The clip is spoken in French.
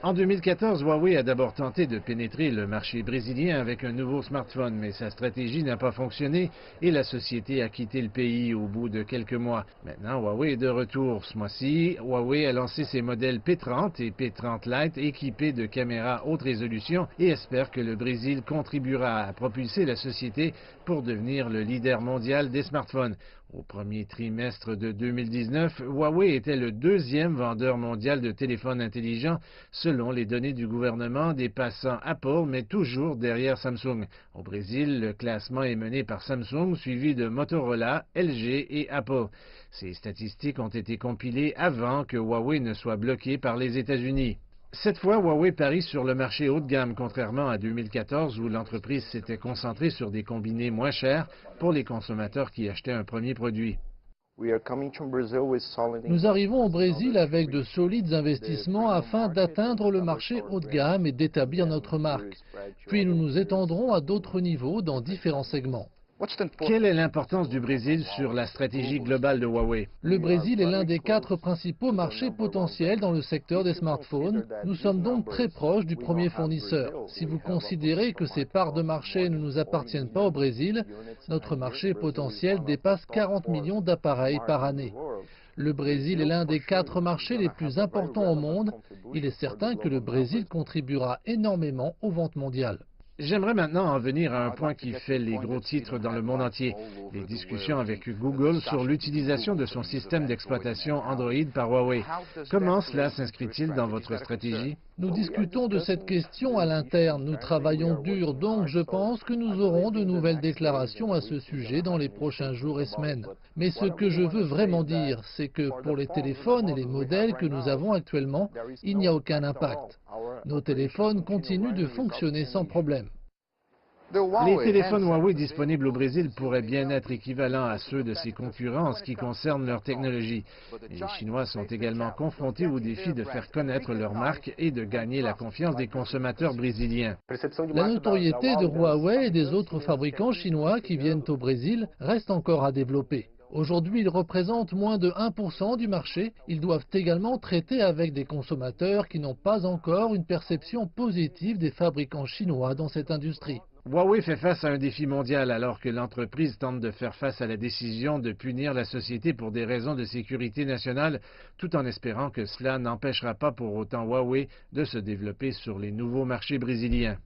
En 2014, Huawei a d'abord tenté de pénétrer le marché brésilien avec un nouveau smartphone, mais sa stratégie n'a pas fonctionné et la société a quitté le pays au bout de quelques mois. Maintenant, Huawei est de retour. Ce mois-ci, Huawei a lancé ses modèles P30 et P30 Lite équipés de caméras haute résolution et espère que le Brésil contribuera à propulser la société pour devenir le leader mondial des smartphones. Au premier trimestre de 2019, Huawei était le deuxième vendeur mondial de téléphones intelligents, selon les données du gouvernement, dépassant Apple, mais toujours derrière Samsung. Au Brésil, le classement est mené par Samsung, suivi de Motorola, LG et Apple. Ces statistiques ont été compilées avant que Huawei ne soit bloqué par les États-Unis. Cette fois, Huawei parie sur le marché haut de gamme, contrairement à 2014 où l'entreprise s'était concentrée sur des combinés moins chers pour les consommateurs qui achetaient un premier produit. Nous arrivons au Brésil avec de solides investissements afin d'atteindre le marché haut de gamme et d'établir notre marque. Puis nous nous étendrons à d'autres niveaux dans différents segments. Quelle est l'importance du Brésil sur la stratégie globale de Huawei? Le Brésil est l'un des 4 principaux marchés potentiels dans le secteur des smartphones. Nous sommes donc très proches du premier fournisseur. Si vous considérez que ces parts de marché ne nous appartiennent pas au Brésil, notre marché potentiel dépasse 40 millions d'appareils par année. Le Brésil est l'un des 4 marchés les plus importants au monde. Il est certain que le Brésil contribuera énormément aux ventes mondiales. J'aimerais maintenant en venir à un point qui fait les gros titres dans le monde entier, les discussions avec Google sur l'utilisation de son système d'exploitation Android par Huawei. Comment cela s'inscrit-il dans votre stratégie? Nous discutons de cette question à l'interne. Nous travaillons dur, donc je pense que nous aurons de nouvelles déclarations à ce sujet dans les prochains jours et semaines. Mais ce que je veux vraiment dire, c'est que pour les téléphones et les modèles que nous avons actuellement, il n'y a aucun impact. Nos téléphones continuent de fonctionner sans problème. Les téléphones Huawei disponibles au Brésil pourraient bien être équivalents à ceux de ses concurrents en ce qui concerne leur technologie. Les Chinois sont également confrontés au défi de faire connaître leur marque et de gagner la confiance des consommateurs brésiliens. La notoriété de Huawei et des autres fabricants chinois qui viennent au Brésil reste encore à développer. Aujourd'hui, ils représentent moins de 1% du marché. Ils doivent également traiter avec des consommateurs qui n'ont pas encore une perception positive des fabricants chinois dans cette industrie. Huawei fait face à un défi mondial alors que l'entreprise tente de faire face à la décision de punir la société pour des raisons de sécurité nationale, tout en espérant que cela n'empêchera pas pour autant Huawei de se développer sur les nouveaux marchés brésiliens.